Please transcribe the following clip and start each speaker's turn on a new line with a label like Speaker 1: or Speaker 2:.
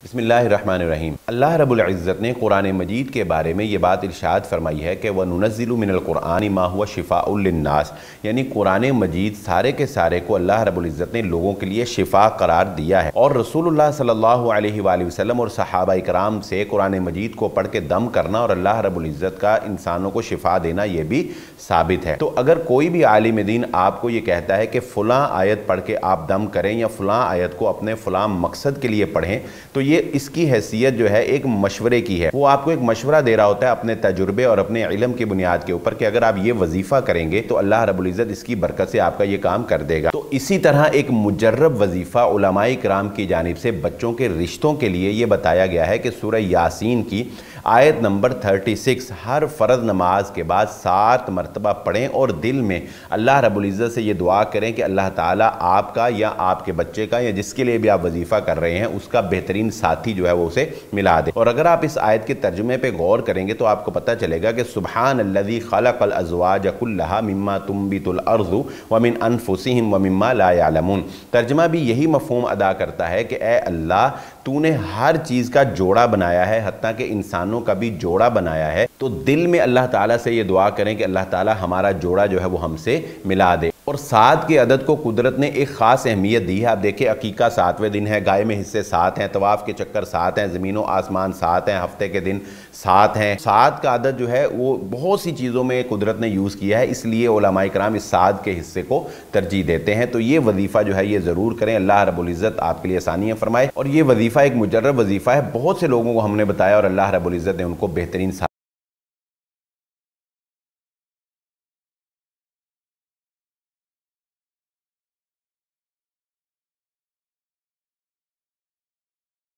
Speaker 1: बिस्मिल्लाहिर्रहमानिर्रहीम। अल्लाह रब्बुल इज़्ज़त ने कुरान मजीद के बारे में ये बात इरशाद फरमाई है कि वनुनज़्ज़िलु मिनल कुरआनि मा हुवा शिफ़ाउल लिन्नास, यानी कुरान मजीद सारे के सारे को अल्लाह रब्बुल इज़्ज़त ने लोगों के लिए शिफा करार दिया है। और रसूलुल्लाह सल्लल्लाहु अलैहि वसल्लम और सहाबा इकराम से कुरान मजीद को पढ़ के दम करना और अल्लाह रब्बुल इज़्ज़त का इंसानों को शिफा देना ये भी साबित है। तो अगर कोई भी आलिम दीन आपको ये कहता है कि फ़लाँ आयत पढ़ के आप दम करें या फ़लाँ आयत को अपने फ़लाँ मकसद के लिए पढ़ें, तो ये इसकी हैसियत जो है एक मशवरे की है। वो आपको एक मशवरा दे रहा होता है अपने तजुर्बे और अपने इल्म की बुनियाद के ऊपर कि अगर आप ये वजीफ़ा करेंगे तो अल्लाह रब्बुल इज़्ज़त इसकी बरकत से आपका ये काम कर देगा। तो इसी तरह एक मुजर्रब वजीफ़ा उलमाए किराम की जानिब से बच्चों के रिश्तों के लिए ये बताया गया है कि सूरह यासीन की आयत नंबर 36 हर फ़र्ज़ नमाज के बाद 7 मरतबा पढ़ें और दिल में अल्लाह रब्बुल इज़्ज़त से ये दुआ करें कि अल्लाह ताला आपका या आपके बच्चे का या जिसके लिए भी आप वजीफ़ा कर रहे हैं उसका बेहतरीन साथी जो है वो उसे मिला दे। और अगर आप इस आयत के तर्जुमे पे गौर करेंगे तो आपको पता चलेगा कि सुब्हानल्लज़ी खलक़ल अज़वाज कुल्लहा मिम्मा तुंबितुल अर्ज़ु व मिन अनफुसिहिम व मिम्मा ला यअलमून। तर्जुमा भी यही मफ़हूम अदा करता है कि ए अल्लाह, तूने हर चीज़ का जोड़ा बनाया है, हत्ता कि इंसानों का भी जोड़ा बनाया है। तो दिल में अल्लाह ताला से ये दुआ करें कि अल्लाह ताला हमारा जोड़ा जो है वो हमसे मिला दे। और 7 के अदद को कुदरत ने एक ख़ास अहमियत दी है। आप देखिए, अकीका 7वें दिन है, गाय में हिस्से 7 हैं, तवाफ़ के चक्कर 7 हैं, ज़मीन आसमान 7 हैं, हफ्ते के दिन 7 हैं। 7 का अदद जो है वो बहुत सी चीज़ों में कुदरत ने यूज़ किया है, इसलिए उलमाए किराम इस 7 के हिस्से को तरजीह देते हैं। तो ये वजीफ़ा जो है ये ज़रूर करें, अल्लाह रब्बुल इज़्ज़त आपके लिए आसानियाँ फरमाए। और ये वजीफ़ा एक मुजर्रब वजीफ़ा है, बहुत से लोगों को हमने बताया और अल्लाह रब्बुल इज़्ज़त ने उनको बेहतरीन